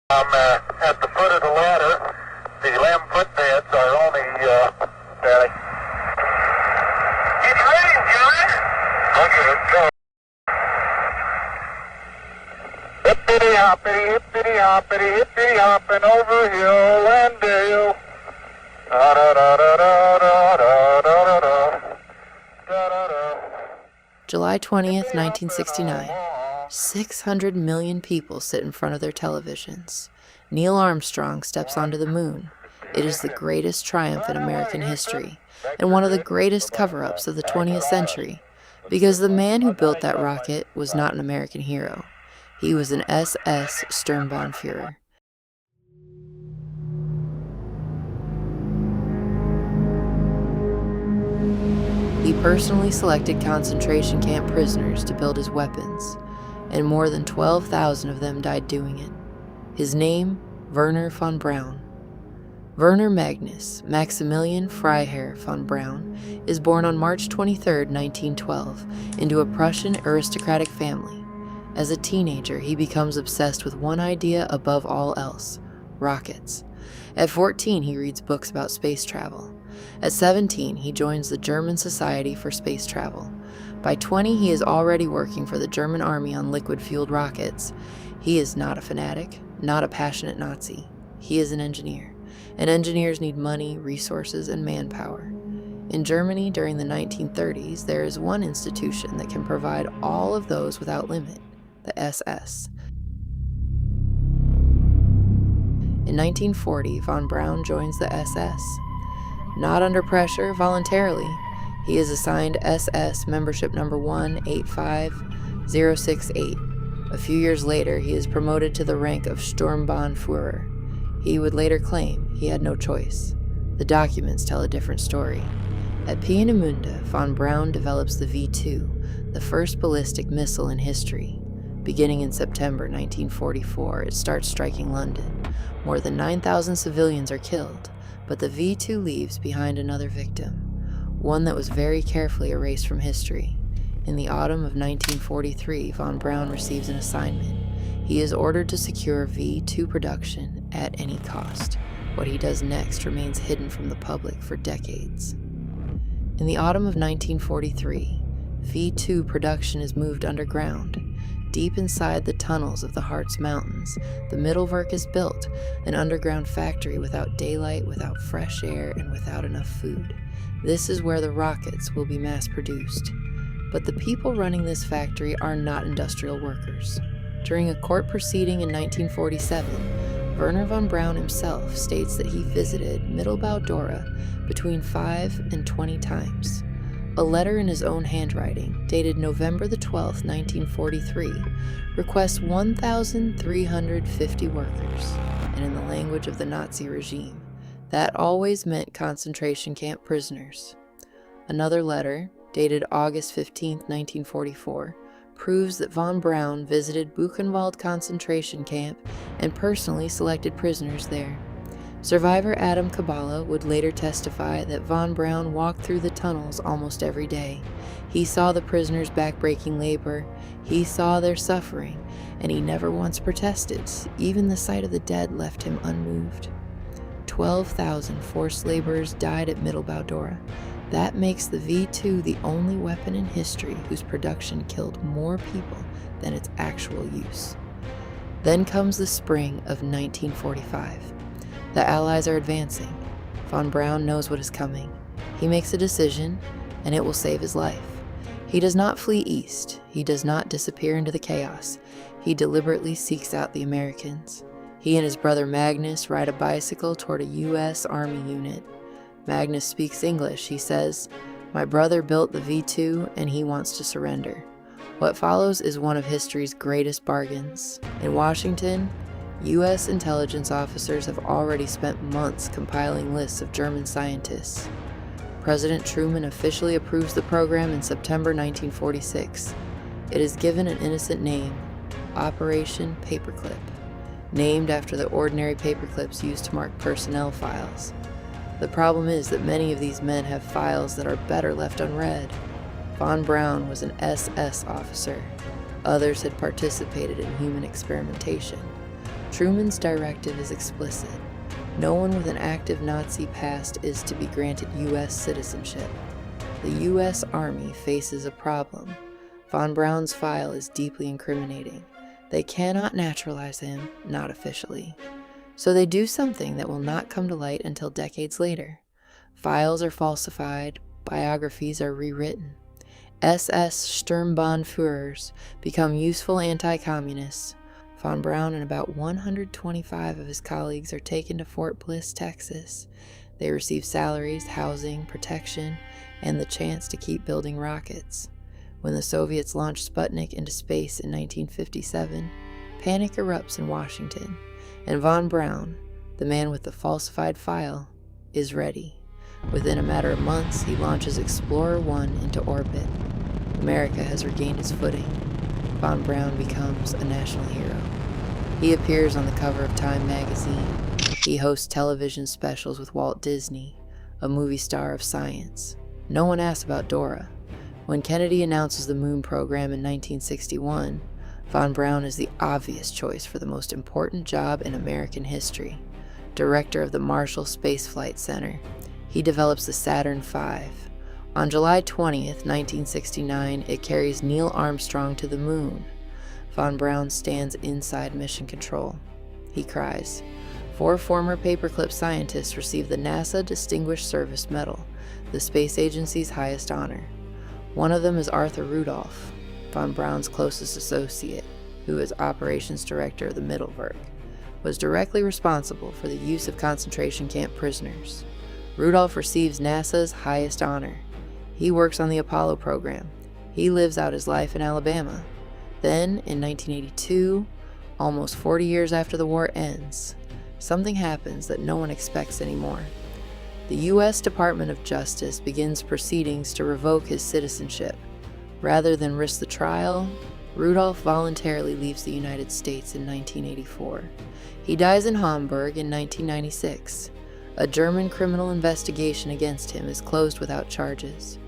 At the foot of the ladder. The limb footbeds are only barely. Get ready, John. Okay, let's go. Hippity hoppity, hippity hopping over hill and dale. Da da da da da da da da da da da. July 20th, 1969. 600 million people sit in front of their televisions. Neil Armstrong steps onto the moon. It is the greatest triumph in American history, and one of the greatest cover-ups of the 20th century, because the man who built that rocket was not an American hero. He was an SS-Sturmbannführer. He personally selected concentration camp prisoners to build his weapons, and more than 12,000 of them died doing it. His name, Wernher von Braun. Werner Magnus Maximilian Freiherr von Braun is born on March 23, 1912, into a Prussian aristocratic family. As a teenager, he becomes obsessed with one idea above all else: rockets. At 14, he reads books about space travel. At 17, he joins the German Society for Space Travel. By 20, he is already working for the German army on liquid-fueled rockets. He is not a fanatic, not a passionate Nazi. He is an engineer, and engineers need money, resources, and manpower. In Germany during the 1930s, there is one institution that can provide all of those without limit: the SS. In 1940, von Braun joins the SS. Not under pressure, voluntarily, he is assigned SS membership number 185068. A few years later, he is promoted to the rank of Sturmbannführer. He would later claim he had no choice. The documents tell a different story. At Peenemünde, von Braun develops the V-2, the first ballistic missile in history. Beginning in September 1944, it starts striking London. More than 9,000 civilians are killed, but the V-2 leaves behind another victim, one that was very carefully erased from history. In the autumn of 1943, von Braun receives an assignment. He is ordered to secure V-2 production at any cost. What he does next remains hidden from the public for decades. In the autumn of 1943, V-2 production is moved underground. Deep inside the tunnels of the Harz Mountains, the Mittelwerk is built, an underground factory without daylight, without fresh air, and without enough food. This is where the rockets will be mass-produced. But the people running this factory are not industrial workers. During a court proceeding in 1947, Wernher von Braun himself states that he visited Mittelbau-Dora between 5 and 20 times. A letter in his own handwriting, dated November the 12th, 1943, requests 1,350 workers, and in the language of the Nazi regime, that always meant concentration camp prisoners. Another letter, dated August 15, 1944, proves that von Braun visited Buchenwald concentration camp and personally selected prisoners there. Survivor Adam Kabala would later testify that von Braun walked through the tunnels almost every day. He saw the prisoners backbreaking labor, he saw their suffering, and he never once protested. Even the sight of the dead left him unmoved. 12,000 forced laborers died at Mittelbau-Dora. That makes the V-2 the only weapon in history whose production killed more people than its actual use. Then comes the spring of 1945. The Allies are advancing. Von Braun knows what is coming. He makes a decision, and it will save his life. He does not flee east. He does not disappear into the chaos. He deliberately seeks out the Americans. He and his brother Magnus ride a bicycle toward a U.S. Army unit. Magnus speaks English. He says, "My brother built the V-2 and he wants to surrender." What follows is one of history's greatest bargains. In Washington, U.S. intelligence officers have already spent months compiling lists of German scientists. President Truman officially approves the program in September 1946. It is given an innocent name, Operation Paperclip, named after the ordinary paperclips used to mark personnel files. The problem is that many of these men have files that are better left unread. Von Braun was an SS officer. Others had participated in human experimentation. Truman's directive is explicit. No one with an active Nazi past is to be granted U.S. citizenship. The U.S. Army faces a problem. Von Braun's file is deeply incriminating. They cannot naturalize him, not officially. So they do something that will not come to light until decades later. Files are falsified, biographies are rewritten. SS-Sturmbannführers become useful anti-communists. Von Braun and about 125 of his colleagues are taken to Fort Bliss, Texas. They receive salaries, housing, protection, and the chance to keep building rockets. When the Soviets launched Sputnik into space in 1957, panic erupts in Washington, and Von Braun, the man with the falsified file, is ready. Within a matter of months, he launches Explorer 1 into orbit. America has regained its footing. Von Braun becomes a national hero. He appears on the cover of Time magazine. He hosts television specials with Walt Disney, a movie star of science. No one asks about Dora. When Kennedy announces the moon program in 1961, Von Braun is the obvious choice for the most important job in American history. Director of the Marshall Space Flight Center, he develops the Saturn V. On July 20th, 1969, it carries Neil Armstrong to the moon. Von Braun stands inside mission control. He cries. 4 former paperclip scientists received the NASA Distinguished Service Medal, the space agency's highest honor. One of them is Arthur Rudolph, Von Braun's closest associate, who is operations director of the Mittelwerk, was directly responsible for the use of concentration camp prisoners. Rudolph receives NASA's highest honor. He works on the Apollo program. He lives out his life in Alabama. Then, in 1982, almost 40 years after the war ends, something happens that no one expects anymore. The U.S. Department of Justice begins proceedings to revoke his citizenship. Rather than risk the trial, Rudolph voluntarily leaves the United States in 1984. He dies in Hamburg in 1996. A German criminal investigation against him is closed without charges.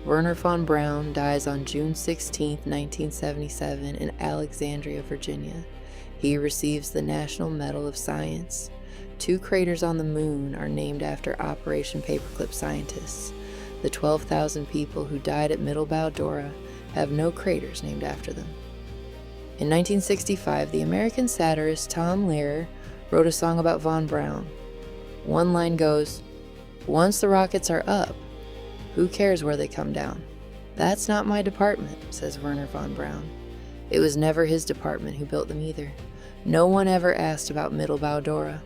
Wernher von Braun dies on June 16, 1977 in Alexandria, Virginia. He receives the National Medal of Science. 2 craters on the moon are named after Operation Paperclip scientists. The 12,000 people who died at Mittelbau Dora have no craters named after them. In 1965, the American satirist Tom Lehrer wrote a song about von Braun. One line goes, "Once the rockets are up, who cares where they come down? That's not my department," says Wernher von Braun. It was never his department who built them either. No one ever asked about Mittelbau Dora.